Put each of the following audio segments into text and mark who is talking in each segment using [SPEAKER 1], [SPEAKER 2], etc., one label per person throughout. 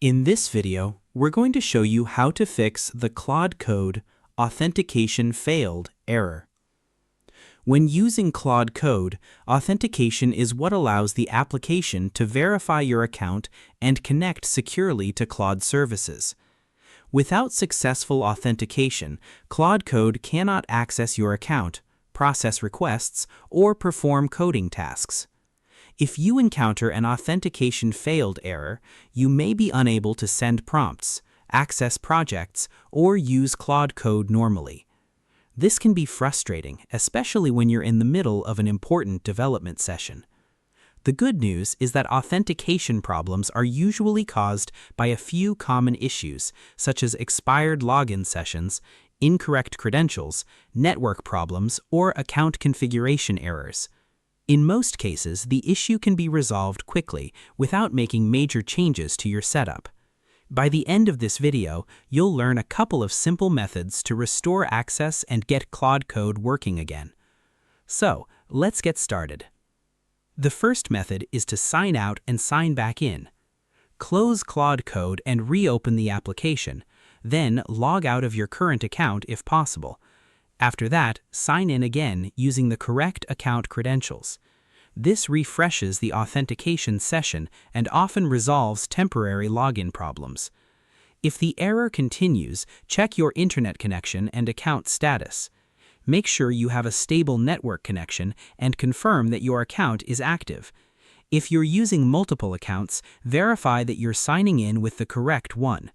[SPEAKER 1] In this video, we're going to show you how to fix the Claude Code authentication failed error. When using Claude Code, authentication is what allows the application to verify your account and connect securely to Claude services. Without successful authentication, Claude Code cannot access your account, process requests, or perform coding tasks. If you encounter an authentication failed error, you may be unable to send prompts, access projects, or use Claude Code normally. This can be frustrating, especially when you're in the middle of an important development session. The good news is that authentication problems are usually caused by a few common issues, such as expired login sessions, incorrect credentials, network problems, or account configuration errors. In most cases, the issue can be resolved quickly without making major changes to your setup. By the end of this video, you'll learn a couple of simple methods to restore access and get Claude Code working again. So, let's get started. The first method is to sign out and sign back in. Close Claude Code and reopen the application, then log out of your current account if possible. After that, sign in again using the correct account credentials. This refreshes the authentication session and often resolves temporary login problems. If the error continues, check your internet connection and account status. Make sure you have a stable network connection and confirm that your account is active. If you're using multiple accounts, verify that you're signing in with the correct one.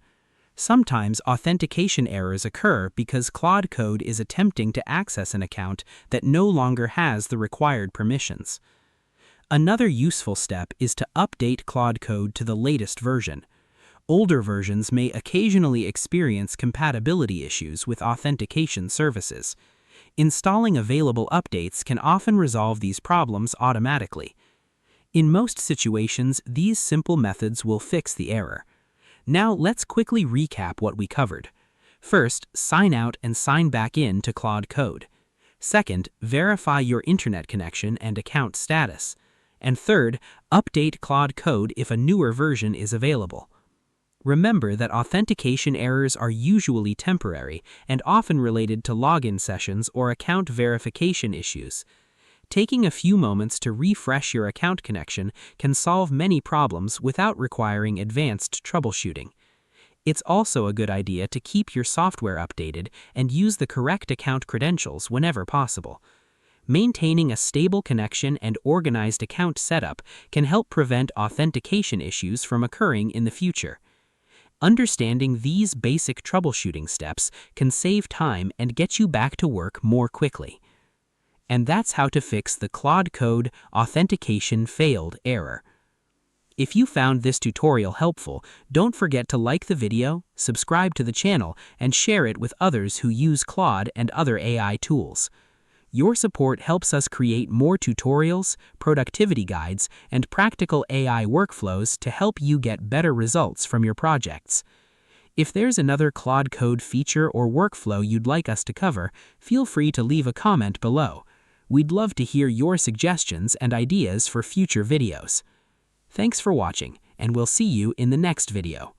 [SPEAKER 1] Sometimes authentication errors occur because Claude Code is attempting to access an account that no longer has the required permissions. Another useful step is to update Claude Code to the latest version. Older versions may occasionally experience compatibility issues with authentication services. Installing available updates can often resolve these problems automatically. In most situations, these simple methods will fix the error. Now let's quickly recap what we covered. First, sign out and sign back in to Claude Code. Second, verify your internet connection and account status. And third, update Claude Code if a newer version is available. Remember that authentication errors are usually temporary and often related to login sessions or account verification issues. Taking a few moments to refresh your account connection can solve many problems without requiring advanced troubleshooting. It's also a good idea to keep your software updated and use the correct account credentials whenever possible. Maintaining a stable connection and organized account setup can help prevent authentication issues from occurring in the future. Understanding these basic troubleshooting steps can save time and get you back to work more quickly. And that's how to fix the Claude Code authentication failed error. If you found this tutorial helpful, don't forget to like the video, subscribe to the channel, and share it with others who use Claude and other AI tools. Your support helps us create more tutorials, productivity guides, and practical AI workflows to help you get better results from your projects. If there's another Claude Code feature or workflow you'd like us to cover, feel free to leave a comment below. We'd love to hear your suggestions and ideas for future videos. Thanks for watching, and we'll see you in the next video.